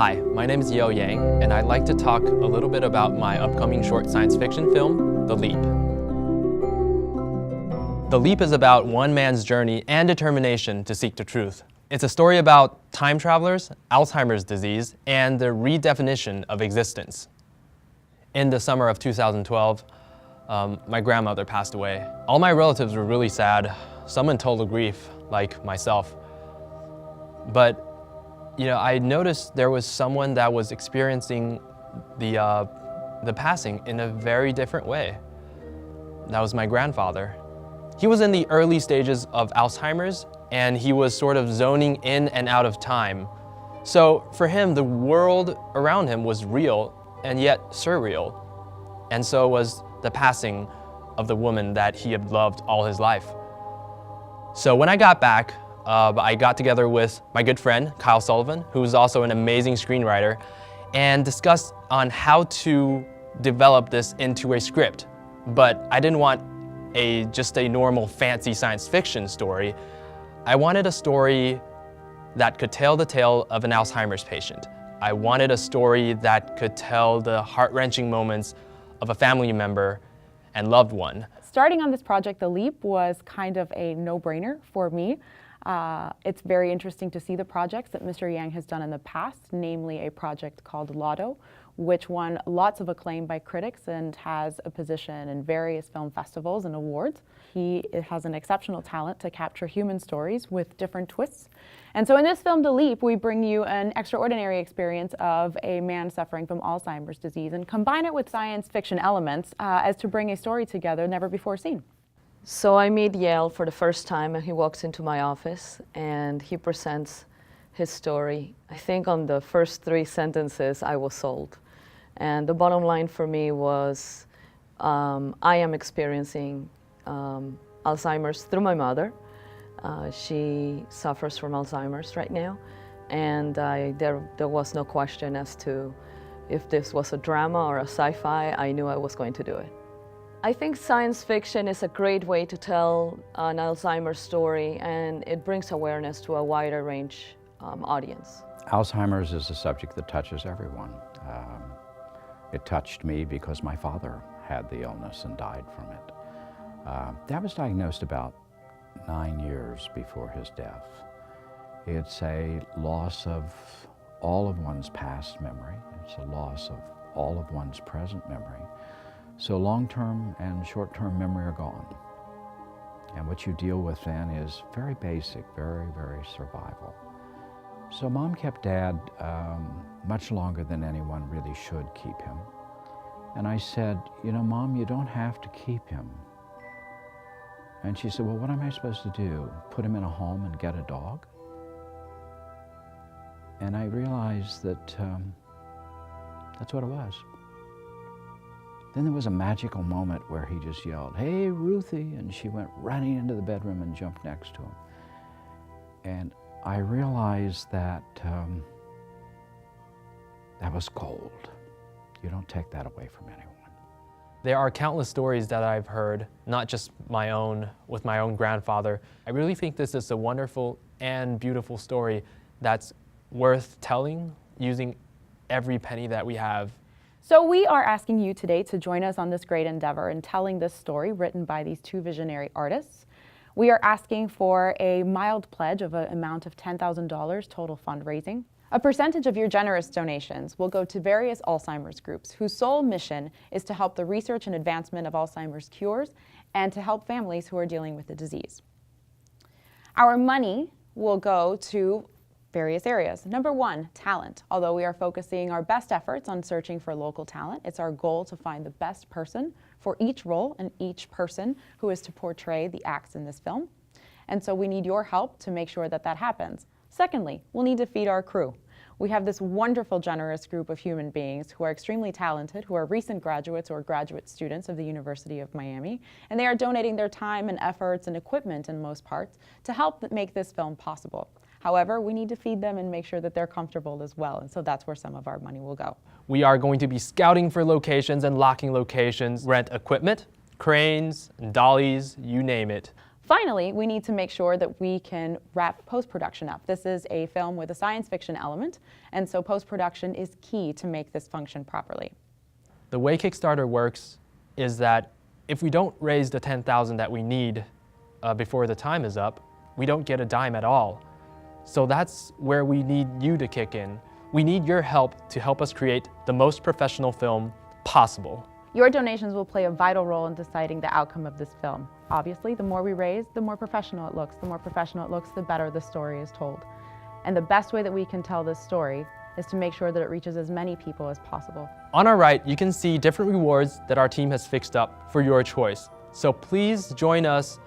Hi, my name is Yeo Yang, and I'd like to talk a little bit about my upcoming short science fiction film, The Leap. The Leap is about one man's journey and determination to seek the truth. It's a story about time travelers, Alzheimer's disease, and the redefinition of existence. In the summer of 2012, my grandmother passed away. All my relatives were really sad, some in total grief, like myself. But I noticed there was someone that was experiencing the passing in a very different way. That was my grandfather. He was in the early stages of Alzheimer's, and he was sort of zoning in and out of time. So for him, the world around him was real and yet surreal. And so was the passing of the woman that he had loved all his life. So when I got back, I got together with my good friend, Kyle Sullivan, who's also an amazing screenwriter, and discussed on how to develop this into a script. But I didn't want just a normal fancy science fiction story. I wanted a story that could tell the tale of an Alzheimer's patient. I wanted a story that could tell the heart-wrenching moments of a family member and loved one. Starting on this project, The Leap, was kind of a no-brainer for me. It's very interesting to see the projects that Mr. Yang has done in the past, namely a project called Lotto, which won lots of acclaim by critics and has a position in various film festivals and awards. He has an exceptional talent to capture human stories with different twists. And so in this film, The Leap, we bring you an extraordinary experience of a man suffering from Alzheimer's disease and combine it with science fiction elements as to bring a story together never before seen. So I meet Yale for the first time, and he walks into my office and he presents his story. I think on the first 3 sentences I was sold. And the bottom line for me was I am experiencing Alzheimer's through my mother. She suffers from Alzheimer's right now, and there was no question as to if this was a drama or a sci-fi. I knew I was going to do it. I think science fiction is a great way to tell an Alzheimer's story, and it brings awareness to a wider range audience. Alzheimer's is a subject that touches everyone. It touched me because my father had the illness and died from it. That was diagnosed about 9 years before his death. It's a loss of all of one's past memory. It's a loss of all of one's present memory. So long-term and short-term memory are gone. And what you deal with then is very basic, very, very survival. So Mom kept Dad much longer than anyone really should keep him. And I said, Mom, you don't have to keep him. And she said, well, what am I supposed to do? Put him in a home and get a dog? And I realized that that's what it was. Then there was a magical moment where he just yelled, "Hey, Ruthie," and she went running into the bedroom and jumped next to him. And I realized that that was gold. You don't take that away from anyone. There are countless stories that I've heard, not just my own, with my own grandfather. I really think this is a wonderful and beautiful story that's worth telling, using every penny that we have. So we are asking you today to join us on this great endeavor in telling this story written by these 2 visionary artists. We are asking for a mild pledge of an amount of $10,000 total fundraising. A percentage of your generous donations will go to various Alzheimer's groups whose sole mission is to help the research and advancement of Alzheimer's cures and to help families who are dealing with the disease. Our money will go to various areas. Number 1, talent. Although we are focusing our best efforts on searching for local talent, it's our goal to find the best person for each role and each person who is to portray the acts in this film. And so we need your help to make sure that that happens. Secondly, we'll need to feed our crew. We have this wonderful, generous group of human beings who are extremely talented, who are recent graduates or graduate students of the University of Miami, and they are donating their time and efforts and equipment in most parts to help make this film possible. However, we need to feed them and make sure that they're comfortable as well, and so that's where some of our money will go. We are going to be scouting for locations and locking locations, rent equipment, cranes, and dollies, you name it. Finally, we need to make sure that we can wrap post-production up. This is a film with a science fiction element, and so post-production is key to make this function properly. The way Kickstarter works is that if we don't raise the $10,000 that we need before the time is up, we don't get a dime at all. So that's where we need you to kick in. We need your help to help us create the most professional film possible. Your donations will play a vital role in deciding the outcome of this film. Obviously, the more we raise, the more professional it looks. The more professional it looks, the better the story is told. And the best way that we can tell this story is to make sure that it reaches as many people as possible. On our right, you can see different rewards that our team has fixed up for your choice. So please join us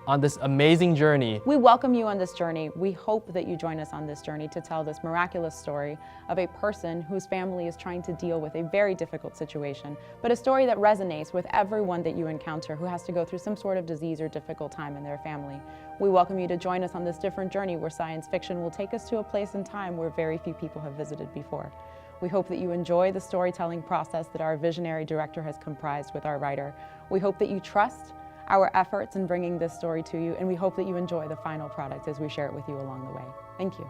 on this amazing journey. We welcome you on this journey. We hope that you join us on this journey to tell this miraculous story of a person whose family is trying to deal with a very difficult situation, but a story that resonates with everyone that you encounter who has to go through some sort of disease or difficult time in their family. We welcome you to join us on this different journey where science fiction will take us to a place and time where very few people have visited before. We hope that you enjoy the storytelling process that our visionary director has comprised with our writer. We hope that you trust our efforts in bringing this story to you, and we hope that you enjoy the final product as we share it with you along the way. Thank you.